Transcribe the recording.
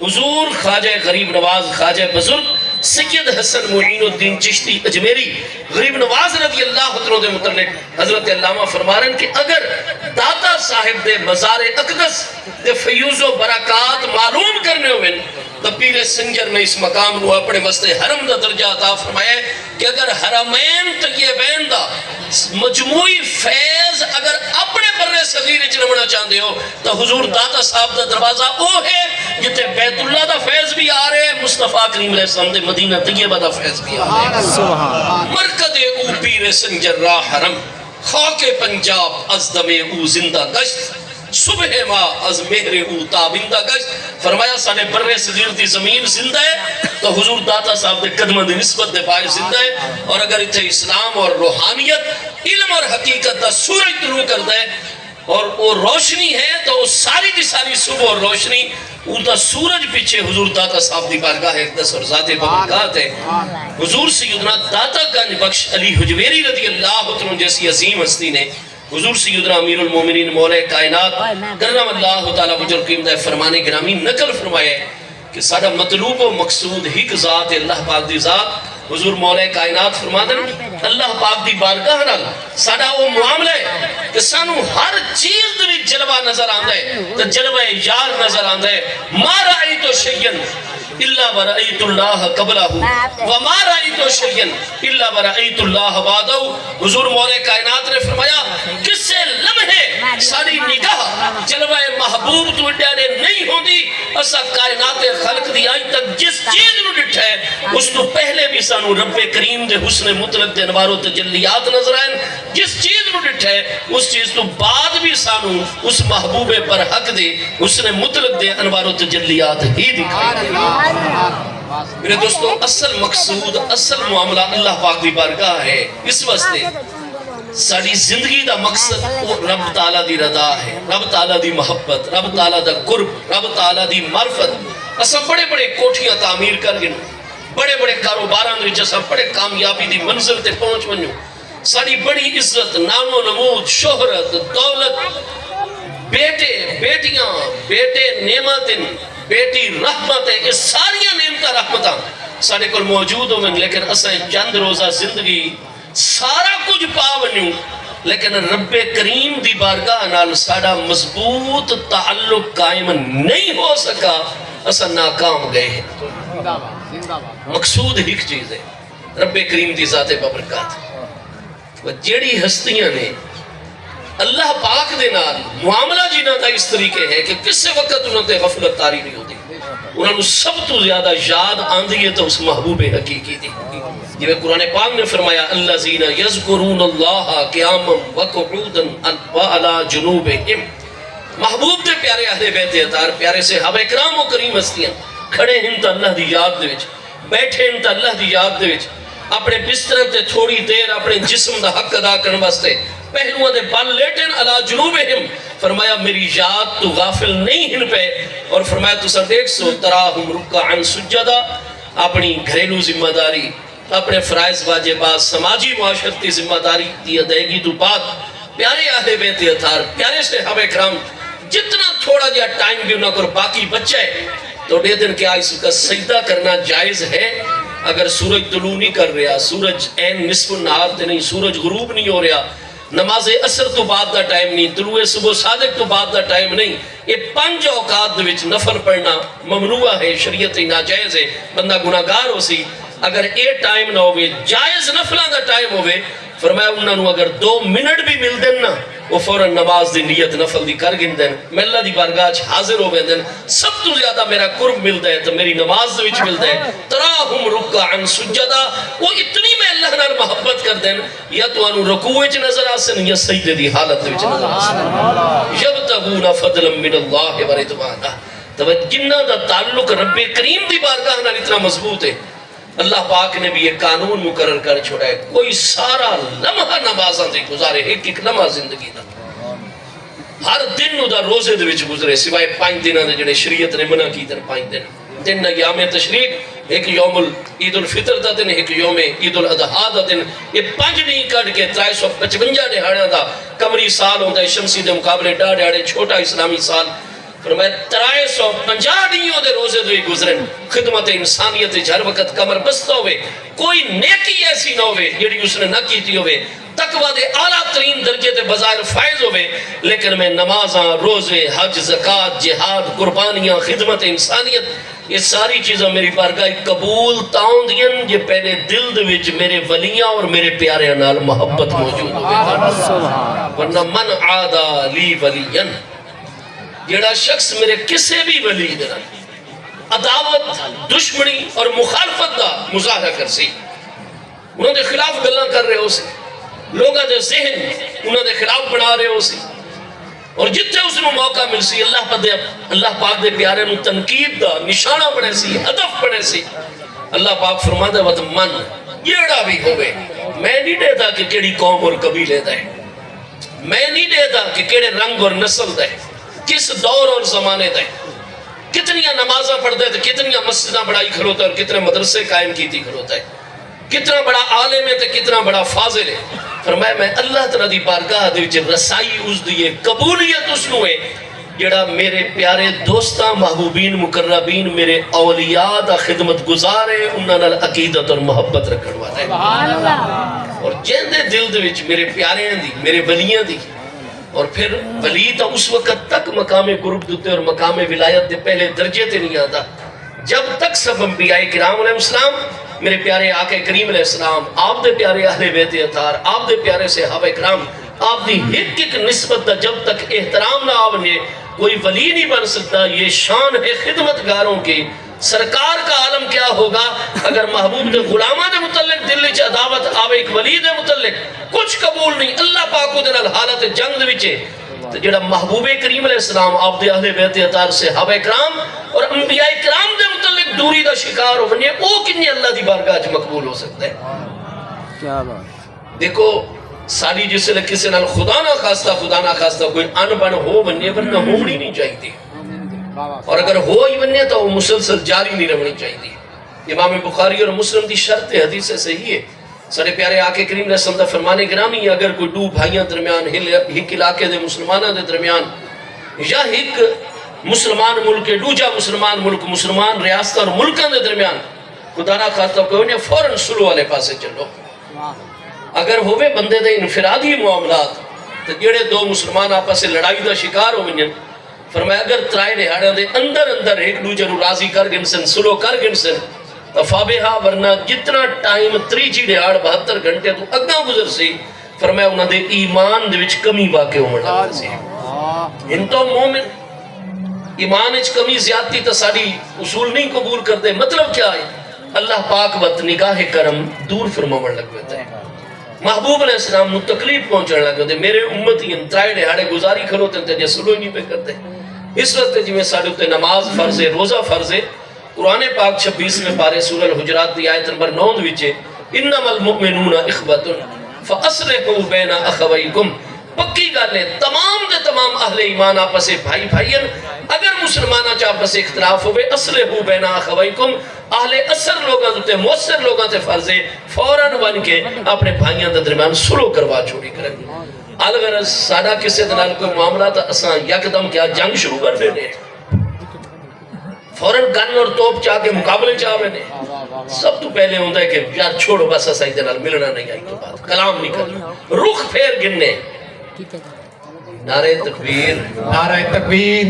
حضور خواجہ غریب نواز خواجہ بزرگ سید حسن معین الدین چشتی اجمیری غریب نواز رضی اللہ عنہ دے متعلق حضرت علامہ فرمارن کہ اگر داتا صاحب دے مزار اقدس دے فیوز و برکات معلوم کرنے ہوئے تو پیر سنجر نے اس مقام کو اپنے وسط حرم دا درجہ عطا فرمایا ہے کہ اگر حرمین طیبین دا مجموعی فیض اگر اپنے برے صغیر چلمنا چاہتے ہو تو حضور داتا صاحب دا دروازہ وہ ہے جتے بیت اللہ دا فیض بھی آ رہے مصطفیٰ کریم علیہ السلام دے مدینہ طیبہ دا فیض بھی آ رہے مرکد او پیر سنجر راہ حرم خاک پنجاب از دم او زندہ گشت صبح ماں از مہر او تابندہ گشت فرمایا سانے برے صغیر دی زمین زندہ ہے تو حضور داتا صاحب دے قدمہ دی نسبت دے پائے زندہ ہے اور اگر اتھے اسلام اور روحانیت علم اور حقیقت دا سورج طلوع کر دے اور وہ روشنی ہے تو وہ ساری دی ساری صبح اور روشنی وہ دا سورج پیچھے حضور داتا صاحب دی بارگاہ اقدس اور ذات بابرکات ہے حضور سیدنا داتا گنج بخش علی حجویری رضی اللہ عنہ جیسی عظیم ہستی نے حضور سیدنا امیر المومنین مولا کائنات کرم اللہ تعالیٰ وجل قیم دے فرمانے گرامی نقل فرمائے کہ سادہ مطلوب و مقصود ہی ذات اللہ پاک دی ذات حضور مولا کائنات فرما دیں اللہ پاک دی بارگاہ نال سادہ وہ معاملہ ہے کہ سانو ہر چیز دی جلوہ نظر آندہ ہے تو جلوہ یار نظر آندہ ہے ما رأیتو شیئن اللہ ورأیت اللہ قبلہ وما رأیتو شیئن اللہ ورأیت اللہ بعدہ حضور مولا کائنات نے فرمایا کس سے لمحے ساری نگاہ جلوہ محبوب تو اڈیارے نہیں ہوندی اسا کائنات خلق دی آئی تک جس چیز نو ڈٹھا ہے اس تو پہلے بھی سانو رب کریم دے حسن مطلق دے انوار و تجلیات نظر آئیں جس چیز نو ڈٹھا ہے اس چیز تو بعد بھی سانو اس محبوب پر حق دے حسن مطلق دے انوار و تجلیات ہی دکھائیں میرے دوستو اصل مقصود اصل معاملہ اللہ پاک دی بارگاہ ہے اس واسطے ساری زندگی دا مقصد وہ رب تعالیٰ دی رضا ہے رب تعالیٰ دی محبت رب تعالیٰ دا قرب رب تعالیٰ دی معرفت اسا بڑے بڑے کوٹھیاں تعمیر کر گئے بڑے بڑے کاروباراں دے جسا بڑے کامیابی دی منزل تے پہنچ ونجو ساری بڑی عزت نام و نمود شہرت دولت بیٹے بیٹیاں بیٹے نعمتیں بیٹی رحمت ہے اس ساریاں نعمتاں رحمتاں سارے کل موجود ہوئے لیکن اسا چند روزہ زندگی سارا کچھ پاونیوں لیکن رب کریم دی بارگاہ نال ساڑا مضبوط تعلق قائم نہیں ہو سکا اسا ناکام گئے ہیں مقصود ایک چیز ہے رب کریم دی ذات بابرکات وہ جیڑی ہستیاں نے اللہ پاک دے نال معاملہ جینا تھا اس طریقے ہے کہ کس سے وقت انہوں نے غفلت تاری نہیں ہوتی انہوں نے سب تو زیادہ یاد آندھی ہے تو اس محبوب حقیقی دی یہ قرآن پاک نے فرمایا الذین یذکرون اللہ قیاما وقعودا وعلی جنوبہم محبوب دے پیارے اہل بیت اطہار پیارے صحابہ کرام و کریم ہستیاں کھڑے ہیں تا اللہ دی یاد دے وچ بیٹھے ہیں تا اللہ دی یاد دے وچ اپنے بستر تے تھوڑی دیر اپنے جسم دا حق ادا کرنے واسطے پہلوہ دے بال لیٹن علی جنوبہم فرمایا میری یاد تو غافل نہیں ہن پہ اور فرمایا تو سر دیکھ سو تراہم رکعن سجدہ اپنی گھریلو ذمہ داری اپنے فرائض واجبات سماجی معاشرتی ذمہ داری دی ادائیگی تو بعد پیارے اہل بیت اطہار پیارے صحابہ کرام جتنا تھوڑا جا ٹائم بھی انہوں کر باقی بچہ ہے تو دے دن کیا اس کا سجدہ کرنا جائز ہے اگر سورج طلوع نہیں کر رہا سورج این نصف النہار تے نہیں سورج غروب نہیں ہو رہا نماز اثر تو بعد دا ٹائم نہیں طلوع صبح صادق تو بعد دا ٹائم نہیں یہ 5 اوقات دے وچ نفل پڑھنا ممنوع ہے شریعت ناجائز ہے بندہ گناہگار ہو سی اگر اے ٹائم نہ ہوئے جائز نفلہ دا ٹائم ہوئے فرمایا انہوں نے اگر 2 منٹ بھی مل دن نا وہ فوراں نماز دی نیت نفل دی کر گن دن میں اللہ دی بارگاہ حاضر ہو گئے دن سب تو زیادہ میرا قرب ملتا ہے تو میری نماز دے وچ ملتا ہے تراہم رکعن سجدہ وہ اتنی میں اللہ نال محبت کر دن یا تو انو رکوع وچ نظر آسن یا سجدے دی حالت وچ نظر آسن یبتغون فضلا من اللہ و رضوانہ تو جنہ دا تعلق رب کریم دی بارگاہ نال اتنا مضبوط ہے اللہ پاک نے بھی یہ قانون مقرر کر چھوڑا ہے کوئی سارا لمحہ نمازاں دے گزارے ایک ایک لمحہ زندگی دا ہر دن دا روزے دے وچ گزرے سوائے 5 دنوں دے جڑے شریعت نے منع کی تن 5 دن ایام تشریق ایک یوم عید الفطر دا دن ایک یوم عید الاضحیٰ دا دن یہ 5 نہیں کٹ کے 355 دہاڑیاں دا قمری سال ہوندا ہے شمسی دے مقابلے ڈا ڈاڑے چھوٹا اسلامی سال فرمایا 350 دیوں دے روزے دوئی گزرن خدمت انسانیت ہر وقت کمر بستہ ہوئے، کوئی نیکی ایسی نہ ہوئے جڑی اس نے نہ کیتی ہوئے، تقوی دے اعلیٰ ترین درجے تے بظاہر فائز ہوئے، لیکن میں نمازاں، روزے، حج، زکاة، جہاد، قربانیاں، خدمت انسانیت، یہ ساری چیزیں میری بارگاہ قبول تاؤں دین یہ پہلے دل دے وچ میرے ولیاں اور میرے پیارے نال محبت موجود ہوئے۔ ورنہ من عادا لی ولین، جیڑا شخص میرے کسے بھی ولی دینا عداوت، دشمنی اور مخالفت دا مظاہرہ کر سی، انہوں دے خلاف گلاں کر رہے ہو سی، لوگاں دے ذہن انہوں دے خلاف بنا رہے ہو سی، اور جتنے اس نے موقع مل سی اللہ پاک دے پیارے نو تنقید دا نشانہ بنے سی، ہدف بنے سی، اللہ پاک فرماتا ہے وَتَ من جیڑا بھی ہوئے، میں نہیں دیتا کہ کیڑی قوم اور قبیلے دے، میں نہیں دیتا کہ کیڑے رنگ اور نسل دے، کس دور اور زمانے دے، کتنیاں نمازاں پڑھ دے تو کتنیاں مسجداں بڑائی کھلوتا ہے اور کتنے مدرسے قائم کیتی کھلوتا ہے، کتنا بڑا عالم ہے تو کتنا بڑا فاضل ہے۔ فرمایا میں اللہ تعالیٰ دی بارگاہ دے وچ رسائی اس دیئے، قبولیت اس نوے جڑا میرے پیارے دوستاں، محبوبین، مقربین، میرے اولیاء دا خدمت گزارے، انہاں نال عقیدت اور محبت رکھن والا ہے، اور جن دے دل دے وچ میرے پیارے دی، میرے ولیاں دی، اور پھر ولی تا اس وقت تک مقام قرب دیتے اور مقام ولایت دے پہلے درجے تے نہیں آتا جب تک سب انبیاء کرام علیہ السلام، میرے پیارے آقا کریم علیہ السلام، آپ دے پیارے اہل بیت اطہار، آپ دے پیارے صحابہ کرام، آپ دی ایک نسبت دا جب تک احترام نہ آونے کوئی ولی نہیں بن سکتا۔ یہ شان ہے خدمتگاروں کی۔ سرکار کا عالم کیا ہوگا اگر محبوب دے غلامہ دے متعلق دل وچ عداوت آوے، ایک ولی دے متعلق کچھ قبول نہیں، اللہ پاک کو دے نال حالت جنگ دے وچ تو جڑا محبوب کریم علیہ السلام، آپ دے اہل بیت اطہار صحابہ کرام اور انبیاء کرام دے متعلق دوری دا شکار ہو بنے، وہ کنی اللہ دی بارگاہ وچ مقبول ہو سکتا ہے؟ کیا بات دیکھو ساری جس لئے کسی نال خدا نہ خواستہ کوئی ان بن ہو بننے ورنہ ہونی نہیں چاہیے، اور اگر ہو ہی بننے تو وہ مسلسل جاری نہیں رہنی چاہیے۔ امام بخاری اور مسلم دی شرط حدیث سے صحیح ہے، سارے پیارے آقا کریم علیہ السلام دا فرمانے گرامی، اگر کوئی دو بھائیاں درمیان، ایک علاقے دے مسلمانہ دے درمیان، یا ایک مسلمان ملک دوجا مسلمان ملک، مسلمان ریاستہ اور ملکاں دے درمیان خدا نہ خواستہ کوئی انہیں فوراً سلو والے پاسے چلو۔ اگر ہوئے بندے دے انفرادی معاملات تو جڑے دو مسلمان آپس سے لڑائی دا شکار ہو گئے، فرمایا اگر ترائے دہاڑیاں دے اندر ایک دوجے نو راضی کر گنسن، سلو کر گنسن، فابہا، ورنہ جتنا ٹائم 3 دہاڑ 72 گھنٹے تو اگاں گزر سی، فرمایا انہاں دے ایمان دے وچ کمی واقع ہونے لگا سی۔ ان تو مومن ایمان وچ کمی زیادتی تو ساری اصول نہیں قبول کرتے، مطلب کیا ہے؟ اللہ پاک وقت نگاہ کرم دور فرماون لگ گئے تھے، محبوب علیہ السلام نو تکلیف پہنچنے لگ گئے تھے، میرے امتی انترائی دہاڑے گزاری کھلوتے تھے جیسے سلو ہی نہیں پہ کرتے۔ اس وقت جی میں ساڑھے ہوتے نماز فرض ہے، روزہ فرض ہے، قرآن پاک 26 میں پارے سورہ الحجرات دی آیت نمبر 9 وچے انما المؤمنون اخوۃ فاصلحوا بین اخویکم، پکی گل ہے تمام دے تمام اہل ایمان آپس سے بھائی بھائین، اگر مسلمانہ چاہ آپس سے اختلاف ہوئے اصلحوا بین اخویکم، اہل اثر لوگاں تے مؤثر لوگاں تے فرض ہے فوراً بن کے اپنے بھائیاں دے درمیان سلو کروا چھوڑی کریں۔ اگر سادہ کسے دنال کوئی معاملہ تا اساں یکدم کیا جنگ شروع کر دینے، فوراً گن اور توپ چاہ کے مقابلے چاہ میں سب تو پہلے ہوتا ہے کہ یار چھوڑو بس اسا ہی دنال ملنا نہیں آئی تو بات کلام نہیں کرنا، رخ پھیر گننے، نعرہ تکبیر، نعرہ تکبیر۔